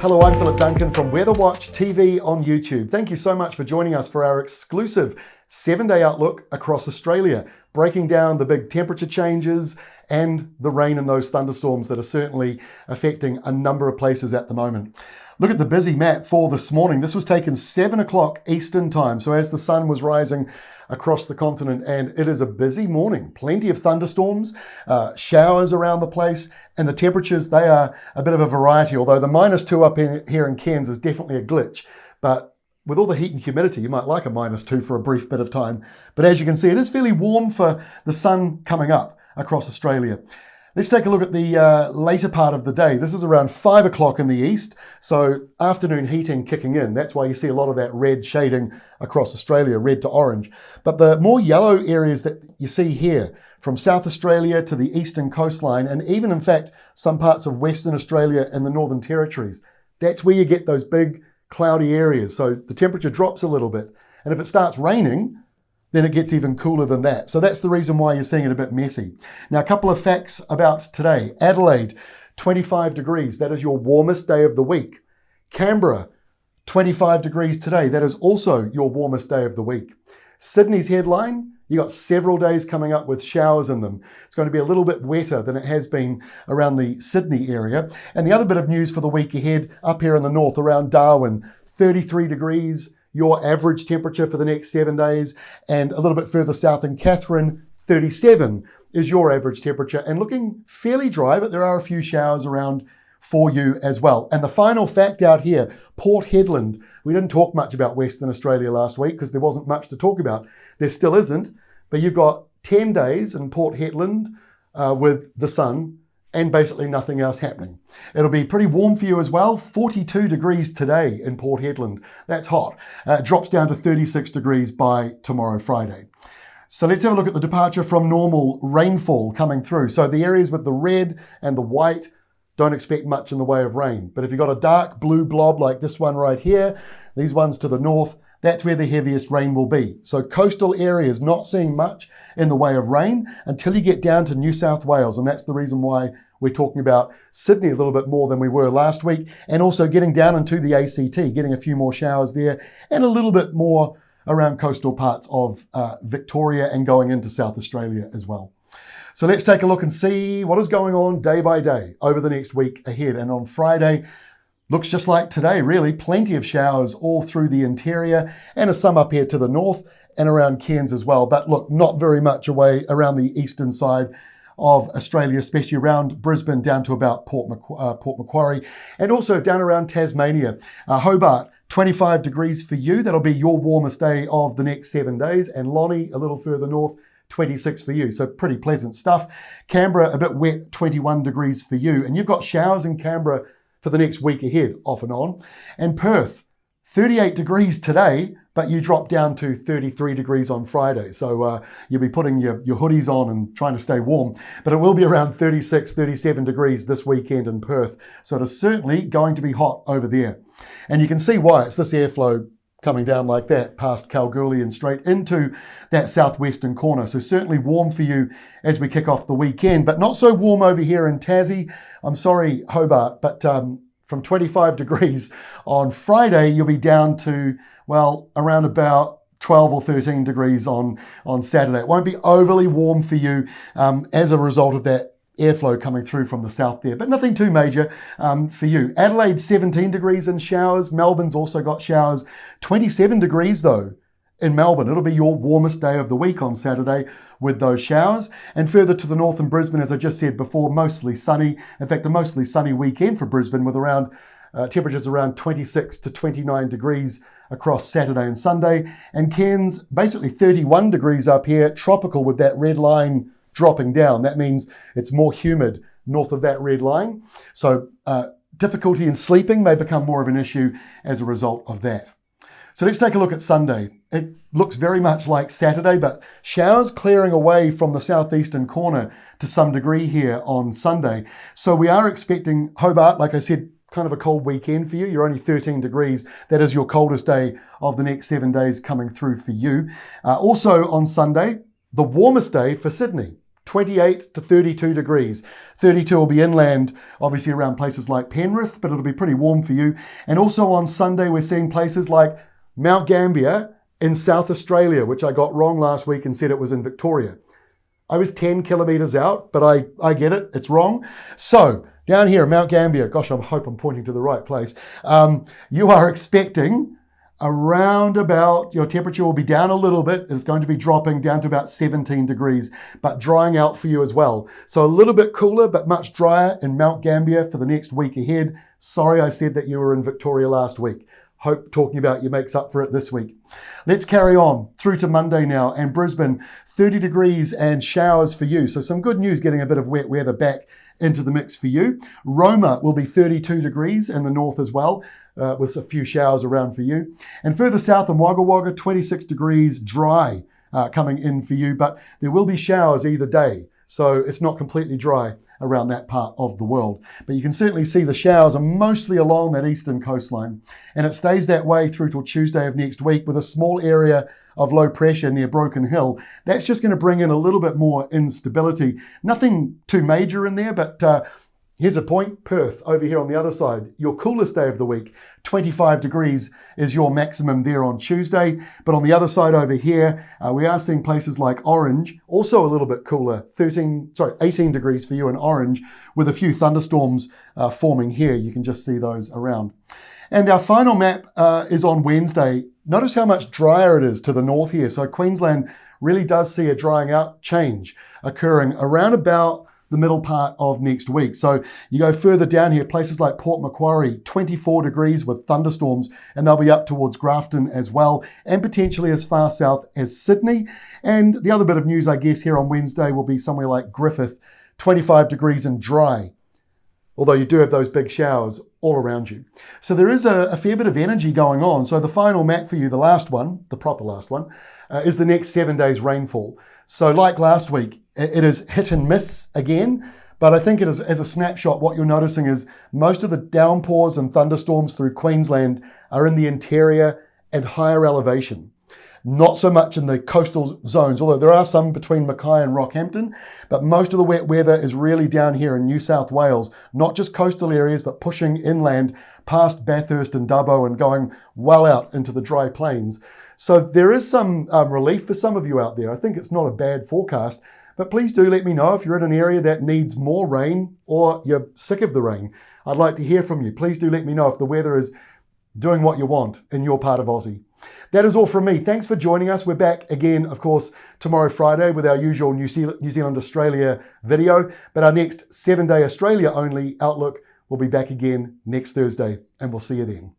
Hello, I'm Philip Duncan from Weather Watch TV on YouTube. Thank you so much for joining us for our exclusive 7-day outlook across Australia, breaking down the big temperature changes and the rain and those thunderstorms that are certainly affecting a number of places at the moment. Look at the busy map for this morning. This was taken 7 o'clock Eastern time, so as the sun was rising across the continent, and it is a busy morning. Plenty of thunderstorms, showers around the place, and the temperatures, they are a bit of a variety, although the -2 up here in Cairns is definitely a glitch. But with all the heat and humidity, you might like a -2 for a brief bit of time. But as you can see, it is fairly warm for the sun coming up across Australia. Let's take a look at the later part of the day. This is around 5 o'clock in the east, so afternoon heating kicking in. That's why you see a lot of that red shading across Australia, red to orange. But the more yellow areas that you see here, from South Australia to the eastern coastline, and even in fact some parts of Western Australia and the Northern Territories, that's where you get those big cloudy areas. So the temperature drops a little bit. And if it starts raining, then it gets even cooler than that. So that's the reason why you're seeing it a bit messy. Now, a couple of facts about today. Adelaide, 25 degrees. That is your warmest day of the week. Canberra, 25 degrees today. That is also your warmest day of the week. Sydney's headline, you got several days coming up with showers in them. It's going to be a little bit wetter than it has been around the Sydney area. And the other bit of news for the week ahead, up here in the north around Darwin, 33 degrees, your average temperature for the next 7 days, and a little bit further south in Katherine, 37 is your average temperature, and looking fairly dry, but there are a few showers around for you as well. And the final fact out here, Port Hedland. We didn't talk much about Western Australia last week because there wasn't much to talk about. There still isn't, but you've got 10 days in Port Hedland with the sun and basically nothing else happening. It'll be pretty warm for you as well. 42 degrees today in Port Hedland. That's hot. It drops down to 36 degrees by tomorrow, Friday. So let's have a look at the departure from normal rainfall coming through. So the areas with the red and the white, don't expect much in the way of rain. But if you've got a dark blue blob like this one right here, these ones to the north, that's where the heaviest rain will be. So coastal areas not seeing much in the way of rain until you get down to New South Wales. And that's the reason why we're talking about Sydney a little bit more than we were last week. And also getting down into the ACT, getting a few more showers there and a little bit more around coastal parts of Victoria and going into South Australia as well. So let's take a look and see what is going on day by day over the next week ahead. And on Friday, looks just like today, really. Plenty of showers all through the interior and some up here to the north and around Cairns as well. But look, not very much away around the eastern side of Australia, especially around Brisbane down to about Port Macquarie and also down around Tasmania. Hobart, 25 degrees for you. That'll be your warmest day of the next 7 days. And Lonnie, a little further north, 26 for you. So pretty pleasant stuff. Canberra, a bit wet, 21 degrees for you. And you've got showers in Canberra for the next week ahead, off and on. And Perth, 38 degrees today, but you drop down to 33 degrees on Friday. So you'll be putting your hoodies on and trying to stay warm. But it will be around 36, 37 degrees this weekend in Perth. So it is certainly going to be hot over there. And you can see why. It's this airflow coming down like that past Kalgoorlie and straight into that southwestern corner. So certainly warm for you as we kick off the weekend, but not so warm over here in Tassie. I'm sorry, Hobart, but from 25 degrees on Friday, you'll be down to, well, around about 12 or 13 degrees on Saturday. It won't be overly warm for you as a result of that airflow coming through from the south there, but nothing too major for you. Adelaide, 17 degrees in showers. Melbourne's also got showers. 27 degrees though in Melbourne. It'll be your warmest day of the week on Saturday with those showers. And further to the north in Brisbane, as I just said before, mostly sunny. In fact, a mostly sunny weekend for Brisbane with around temperatures around 26 to 29 degrees across Saturday and Sunday. And Cairns, basically 31 degrees up here, tropical with that red line dropping down. That means it's more humid north of that red line. So difficulty in sleeping may become more of an issue as a result of that. So let's take a look at Sunday. It looks very much like Saturday, but showers clearing away from the southeastern corner to some degree here on Sunday. So we are expecting Hobart, like I said, kind of a cold weekend for you. You're only 13 degrees. That is your coldest day of the next 7 days coming through for you. Also on Sunday, the warmest day for Sydney. 28 to 32 degrees. 32 will be inland, obviously around places like Penrith, but it'll be pretty warm for you. And also on Sunday, we're seeing places like Mount Gambier in South Australia, which I got wrong last week and said it was in Victoria. I was 10 kilometers out, but I get it, it's wrong. So down here, Mount Gambier, gosh, I hope I'm pointing to the right place. You are expecting around about, your temperature will be down a little bit. It's going to be dropping down to about 17 degrees, but drying out for you as well. So a little bit cooler, but much drier in Mount Gambier for the next week ahead. Sorry I said that you were in Victoria last week. Hope talking about you makes up for it this week. Let's carry on through to Monday now, and Brisbane, 30 degrees and showers for you. So some good news, getting a bit of wet weather back into the mix for you. Roma will be 32 degrees in the north as well, with a few showers around for you. And further south in Wagga Wagga, 26 degrees, dry coming in for you, but there will be showers either day. So it's not completely dry around that part of the world. But you can certainly see the showers are mostly along that eastern coastline. And it stays that way through till Tuesday of next week with a small area of low pressure near Broken Hill. That's just going to bring in a little bit more instability. Nothing too major in there, but here's a point. Perth over here on the other side, your coolest day of the week, 25 degrees is your maximum there on Tuesday. But on the other side over here, we are seeing places like Orange, also a little bit cooler, 18 degrees for you in Orange, with a few thunderstorms forming here. You can just see those around. And our final map is on Wednesday. Notice how much drier it is to the north here. So Queensland really does see a drying out change occurring around about the middle part of next week. So you go further down here, places like Port Macquarie, 24 degrees with thunderstorms, and they'll be up towards Grafton as well, and potentially as far south as Sydney. And the other bit of news, I guess, here on Wednesday will be somewhere like Griffith, 25 degrees and dry, although you do have those big showers all around you. So there is a fair bit of energy going on. So the final map for you, the last one, the proper last one, is the next 7 days rainfall. So like last week, it is hit and miss again, but I think it is, as a snapshot, what you're noticing is most of the downpours and thunderstorms through Queensland are in the interior and higher elevation. Not so much in the coastal zones, although there are some between Mackay and Rockhampton, but most of the wet weather is really down here in New South Wales, not just coastal areas, but pushing inland past Bathurst and Dubbo and going well out into the dry plains. So there is some relief for some of you out there. I think it's not a bad forecast, but please do let me know if you're in an area that needs more rain or you're sick of the rain. I'd like to hear from you. Please do let me know if the weather is doing what you want in your part of Aussie. That is all from me. Thanks for joining us. We're back again, of course, tomorrow Friday with our usual New Zealand Australia video, but our next 7-day Australia only outlook will be back again next Thursday, and we'll see you then.